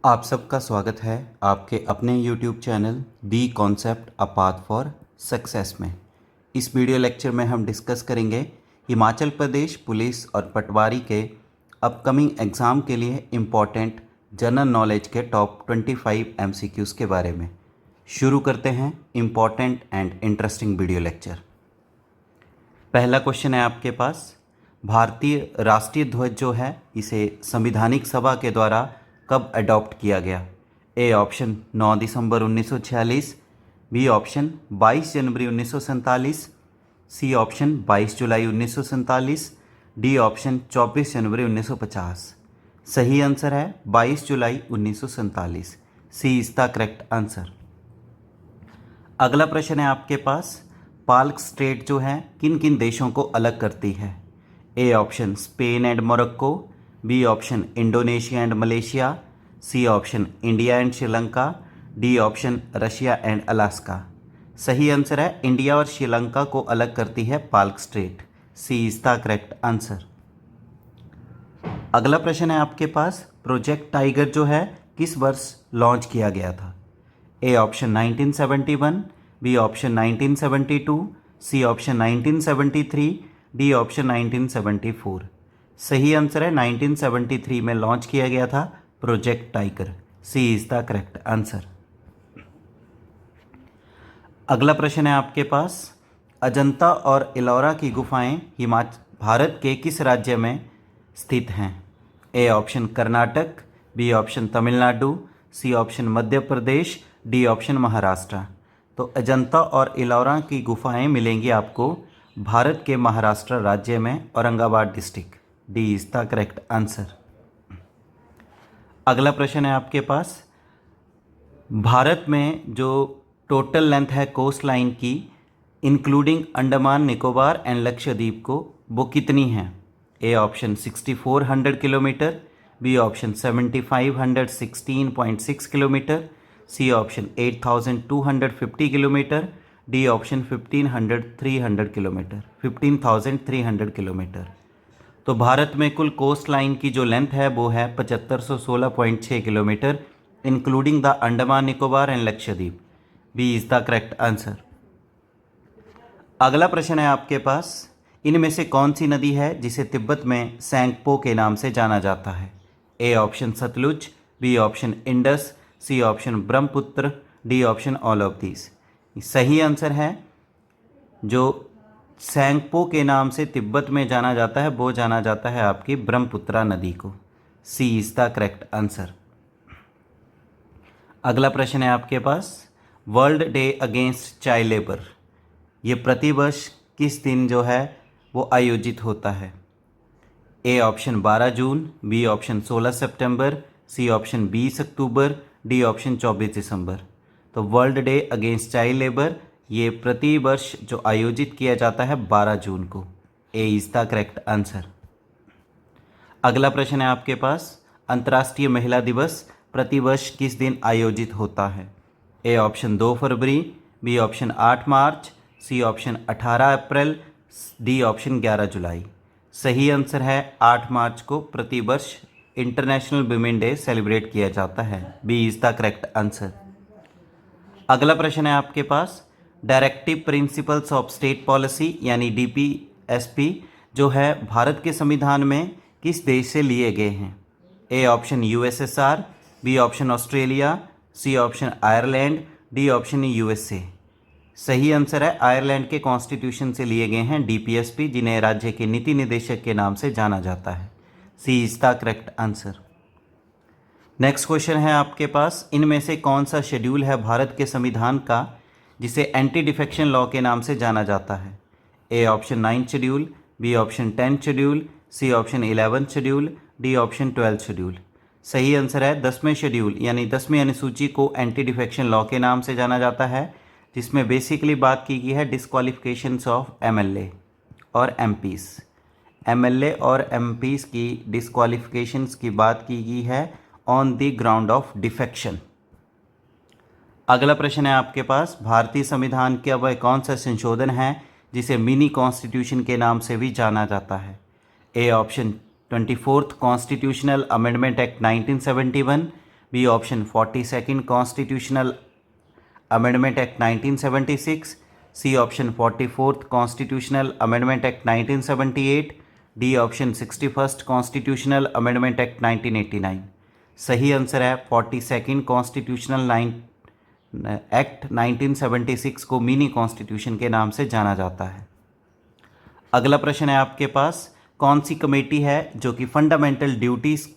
आप सबका स्वागत है आपके अपने YouTube channel the concept a path for success में। इस वीडियो लेक्चर में हम डिस्कस करेंगे हिमाचल प्रदेश पुलिस और पटवारी के अपकमिंग एग्ज़ाम के लिए इम्पॉर्टेंट जनरल नॉलेज के टॉप 25 MCQs के बारे में। शुरू करते हैं important and interesting video lecture. पहला क्वेश्चन है आपके पास, भारतीय राष्ट्रीय ध्वज जो है इसे संविधानिक सभा के द्वारा कब अडॉप्ट किया गया? ए ऑप्शन 9 दिसंबर 1946, बी ऑप्शन 22 जनवरी 1947, C option 22 July 1947, D option 24 जनवरी 1950। सही आंसर है 22 July 1947। C is the correct answer. अगला प्रश्न है आपके पास, पाल्क स्ट्रेट जो है किन किन देशों को अलग करती है? A option Spain and Morocco, B option Indonesia and Malaysia, C option India and Sri Lanka, D option Russia and Alaska. सही आंसर है इंडिया और श्रीलंका को अलग करती है Palk Strait. C is the correct answer. अगला प्रश्न है आपके पास, प्रोजेक्ट टाइगर जो है किस वर्ष लॉन्च किया गया था? A option 1971, B option 1972, C option 1973, D option 1974। सही आंसर है 1973 में लॉन्च किया गया था project tiger. C is the correct answer. अगला प्रश्न है आपके पास, अजंता और इलोरा की गुफाएं भारत के किस राज्य में स्थित हैं? A option Karnataka, B option Tamil Nadu, C option Madhya Pradesh, D option Maharashtra. तो अजंता और इलोरा की गुफाएं मिलेंगी आपको भारत के महाराष्ट्र राज्य में, Aurangabad district. D is the correct answer. अगला प्रश्न है आपके पास, भारत में जो टोटल लेंथ है कोस्ट लाइन की इंक्लूडिंग अंडमान निकोबार एंड लक्षद्वीप को, वो कितनी है? A option 6400 kilometre, B option 7516.6 kilometre, C option 8250 kilometre, D option 15300 kilometre. तो भारत में कुल कोस्ट लाइन की जो लेंथ है वो है 7516.6 kilometre including the Andaman Nicobar and Lakshadweep. B is the correct answer. अगला प्रश्न है आपके पास, इनमें से कौन सी नदी है जिसे तिब्बत में सैंगपो के नाम से जाना जाता है? A option Sutlej, B option Indus, C option Brahmaputra, D option all of these. सही आंसर है जो सैंगपो के नाम से तिब्बत में जाना जाता है वो जाना जाता है आपकी ब्रह्मपुत्रा नदी को। C is the correct answer. अगला प्रश्न है आपके पास, world day against child labour ये प्रतिवर्ष किस दिन जो है वो आयोजित होता है? A option 12 June, B option 16 सितंबर, सी ऑप्शन 20 अक्टूबर, डी ऑप्शन 24 दिसंबर। तो world day against child labour ये प्रतिवर्ष जो आयोजित किया जाता है 12 जून को। ए इज द करेक्ट आंसर। अगला प्रश्न है आपके पास, अंतर्राष्ट्रीय महिला दिवस प्रतिवर्ष किस दिन आयोजित होता है? ए ऑप्शन 2 फरवरी, B option 8 March, C option 18 April, D option 11 July. सही आंसर है 8 मार्च को प्रतिवर्ष इंटरनेशनल वुमेन डे सेलिब्रेट किया जाता है। B is the correct answer. अगला प्रश्न है आपके पास, directive principles of state policy यानी DPSP जो है भारत के संविधान में किस देश से लिए गए हैं? A option USSR, B option Australia, C option Ireland, D option USA। सही आंसर है आयरलैंड के कॉन्स्टिट्यूशन से लिए गए हैं DPSP, जिन्हें राज्य के नीति निदेशक के नाम से जाना जाता है। C is the correct answer. Next question है आपके पास, इनमें से कौन सा शेड्यूल है भारत के संविधान का जिसे एंटी डिफेक्शन लॉ के नाम से जाना जाता है? A option 9 schedule, B option 10 schedule, C option 11 schedule, D option 12 schedule. सही आंसर है 10वें शेड्यूल यानी 10वीं अनुसूची को एंटी डिफेक्शन लॉ के नाम से जाना जाता है, जिसमें बेसिकली बात की गई है डिस्क्वालिफिकेशंस ऑफ MLA और MPs। MLA और MPs की डिस्क्वालिफिकेशंस की बात की गई है on the ground of defection. अगला प्रश्न है आपके पास, भारतीय संविधान का वह कौन सा संशोधन है जिसे मिनी कॉन्स्टिट्यूशन के नाम से भी जाना जाता है? A option 24th constitutional amendment act 1971, B option 42nd constitutional amendment act 1976, C option 44th constitutional amendment act 1978, D option 61st constitutional amendment act 1989। सही आंसर है 42nd कॉन्स्टिट्यूशनल एक्ट 1976 को मिनी कॉन्स्टिट्यूशन के नाम से जाना जाता है। अगला प्रश्न है आपके पास, कौन सी कमेटी है जो कि फंडामेंटल ड्यूटीज़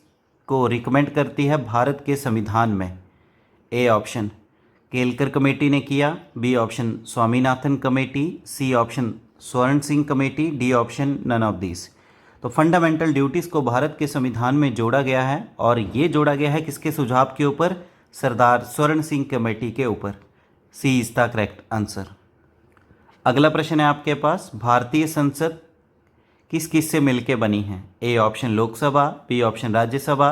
को रिकमेंड करती है भारत के संविधान में? ए ऑप्शन केलकर कमेटी ने किया, B option Swaminathan committee, C option Swaran Singh committee, D option none of this. तो फंडामेंटल ड्यूटीज़ को भारत के संविधान में जोड़ा गया है और ये जोड़ा गया है किसके सुझाव के ऊपर? सरदार स्वर्ण सिंह कमेटी के ऊपर। सी इज द करेक्ट आंसर। अगला प्रश्न है आपके पास, भारतीय संसद किस किस से मिलके बनी है? A option Lok Sabha, B option Rajya Sabha,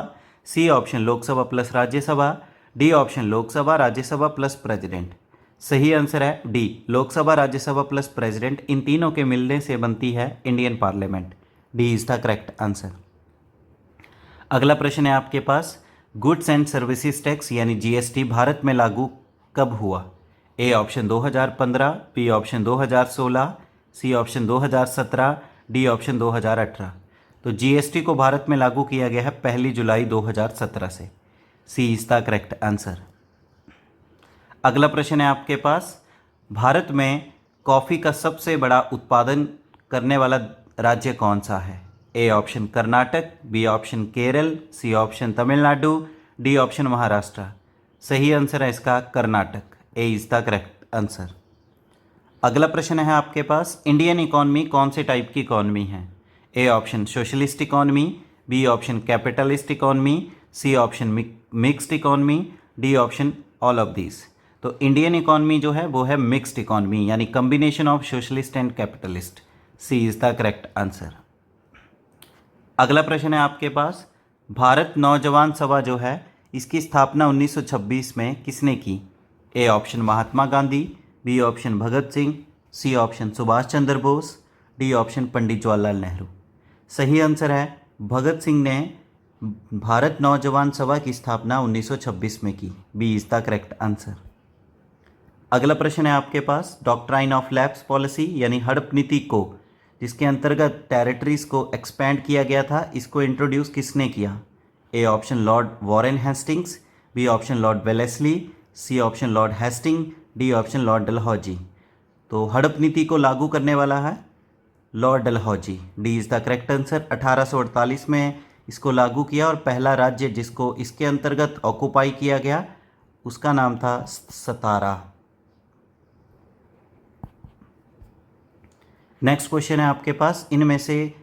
C option Lok Sabha plus Rajya Sabha, D option Lok Sabha Rajya Sabha plus president. सही आंसर है D, Lok Sabha Rajya Sabha plus president, इन तीनों के मिलने से बनती है Indian parliament. D is the correct answer. अगला प्रश्न है आपके पास, गुड्स एंड सर्विसेज टैक्स यानी जीएसटी भारत में लागू कब हुआ? A option 2015, B option 2016, C option 2017, D option 2018। तो जीएसटी को भारत में लागू किया गया है 1 जुलाई 2017 से। सी इज द करेक्ट आंसर। अगला प्रश्न है आपके पास, भारत में कॉफ़ी का सबसे बड़ा उत्पादन करने वाला राज्य कौन सा है? A option Karnataka, B option Kerala, C option Tamil Nadu, D option Maharashtra. सही आंसर है इसका Karnataka. A is the correct answer. अगला प्रश्न है आपके पास, इंडियन इकॉनमी कौन से टाइप की इकॉनमी है? A option socialist economy, B option capitalist economy, C option mixed economy, D option all of this. तो इंडियन इकॉनमी जो है वो है मिक्स्ड इकॉनमी यानी combination of socialist and capitalist. C is the correct answer. अगला प्रश्न है आपके पास, भारत नौजवान सभा जो है इसकी स्थापना 1926 में किसने की? A option Mahatma Gandhi, B option Bhagat Singh, C option Subhash Chandra Bose, D option Pandit Jawaharlal Nehru. सही आंसर है भगत सिंह ने भारत नौजवान सभा की स्थापना 1926 में की। B is the correct answer. अगला प्रश्न है आपके पास, डॉक्ट्राइन ऑफ लैप्स पॉलिसी यानी हड़प नीति को जिसके अंतर्गत टेरिटरीज को एक्सपैंड किया गया था, इसको इंट्रोड्यूस किसने किया? A option Lord Warren Hastings, B option Lord Wellesley, C option Lord Hasting, D option Lord Dalhousie. तो हड़प नीति को लागू करने वाला है Lord Dalhousie. D is the correct answer. 1848 में इसको लागू किया और पहला राज्य जिसको इसके अंतर्गत ऑक्युपाई किया गया उसका नाम था सतारा। नेक्स्ट क्वेश्चन है आपके पास, इनमें से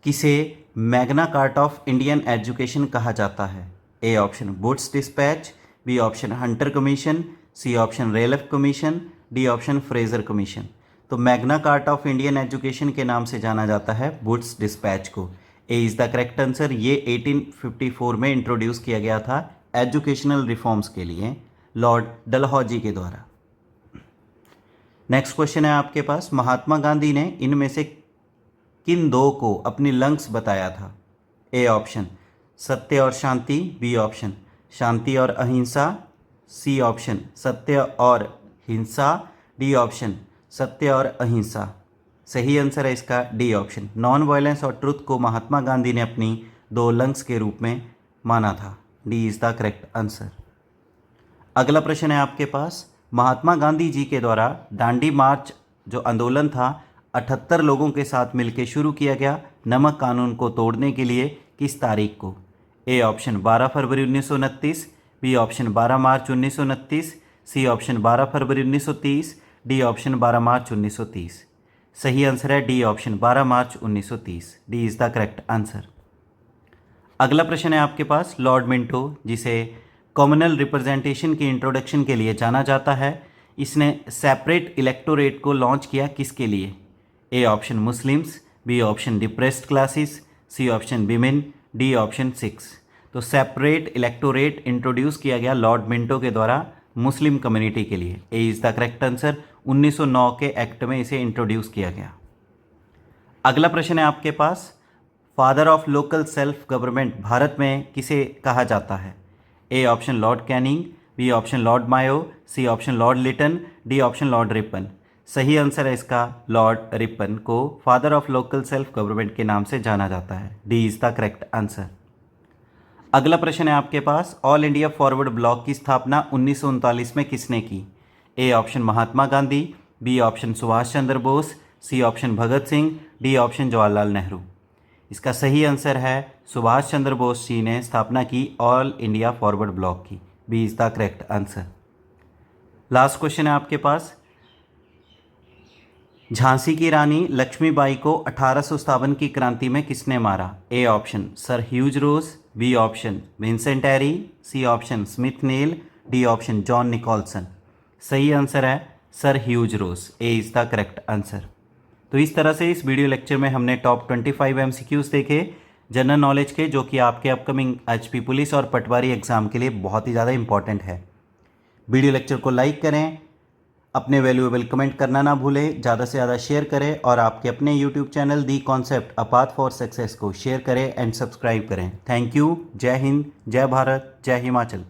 किसे Magna Carta of Indian education कहा जाता है? A option Wood's Despatch, B option Hunter Commission, C option Raleigh Commission, D option Fraser Commission. तो Magna Carta of Indian education के नाम से जाना जाता है वुड्स डिस्पैच को। A is the correct answer. ये 1854 में इंट्रोड्यूस किया गया था एजुकेशनल रिफॉर्म्स के लिए लॉर्ड डलहौजी के द्वारा। नेक्स्ट क्वेश्चन है आपके पास, महात्मा गांधी ने इनमें से किन दो को अपनी लंग्स बताया था? ए ऑप्शन सत्य और शांति, बी ऑप्शन शांति और अहिंसा, सी ऑप्शन सत्य और हिंसा, डी ऑप्शन सत्य और अहिंसा। सही आंसर है इसका डी ऑप्शन। नॉन वायलेंस और ट्रुथ को महात्मा गांधी ने अपनी दो लंग्स के रूप में माना था। D is the correct answer. अगला प्रश्न है आपके पास, महात्मा गांधी जी के द्वारा दांडी मार्च जो आंदोलन था 78 लोगों के साथ मिलकर शुरू किया गया नमक कानून को तोड़ने के लिए किस तारीख को? ए ऑप्शन 12 फरवरी 1929, B option 12 March 1929, C option 12 फरवरी 1930, डी ऑप्शन 12 मार्च 1930। सही आंसर है D option 12 March 1930। D is the correct answer. अगला प्रश्न है आपके पास, लॉर्ड मिंटो जिसे कॉमनल रिप्रेजेंटेशन की इंट्रोडक्शन के लिए जाना जाता है, इसने सेपरेट इलेक्टोरेट को लॉन्च किया किसके लिए? A option Muslims, B option depressed classes, C option women, D option Sikhs. तो सेपरेट इलेक्टोरेट इंट्रोड्यूस किया गया लॉर्ड मिंटो के द्वारा मुस्लिम कम्युनिटी के लिए। ए इज़ द करेक्ट आंसर। 1909 के एक्ट में इसे इंट्रोड्यूस किया गया। अगला प्रश्न है आपके पास, father of local self government Bharat में किसे कहा जाता है? A option Lord Canning, B option Lord Mayo, C option Lord Lytton, D option Lord Ripon. सही आंसर है इसका लॉर्ड रिपन को father of local self government के नाम से जाना जाता है। D is the correct answer. अगला प्रश्न है आपके पास, ऑल इंडिया फॉरवर्ड ब्लॉक की स्थापना 1939 में किसने की? A option Mahatma Gandhi, B option Subhash Chandra Bose, C option Bhagat Singh, D option Jawaharlal Nehru. इसका सही आंसर है सुभाष चंद्र बोस जी ने स्थापना की ऑल इंडिया फॉरवर्ड ब्लॉक की। B is the correct answer. Last question है आपके पास, झांसी की रानी लक्ष्मीबाई को 1857 की क्रांति में किसने मारा? A option sir Hugh Rose, B option Vincent Eyre, C option Smith Neill, D option John Nicholson. सही आंसर है sir Hugh Rose. A is the correct answer. तो इस तरह से इस वीडियो लेक्चर में हमने टॉप 25 MCQs देखे जनरल नॉलेज के, जो कि आपके अपकमिंग HP पुलिस और पटवारी एग्ज़ाम के लिए बहुत ही ज़्यादा इंपॉर्टेंट है। वीडियो लेक्चर को लाइक करें, अपने वैल्यूएबल कमेंट करना ना भूलें, ज़्यादा से ज़्यादा शेयर करें और आपके अपने YouTube channel the concept a path for success को शेयर करें एंड सब्सक्राइब करें। Thank you. जय हिंद, जय भारत, जय हिमाचल।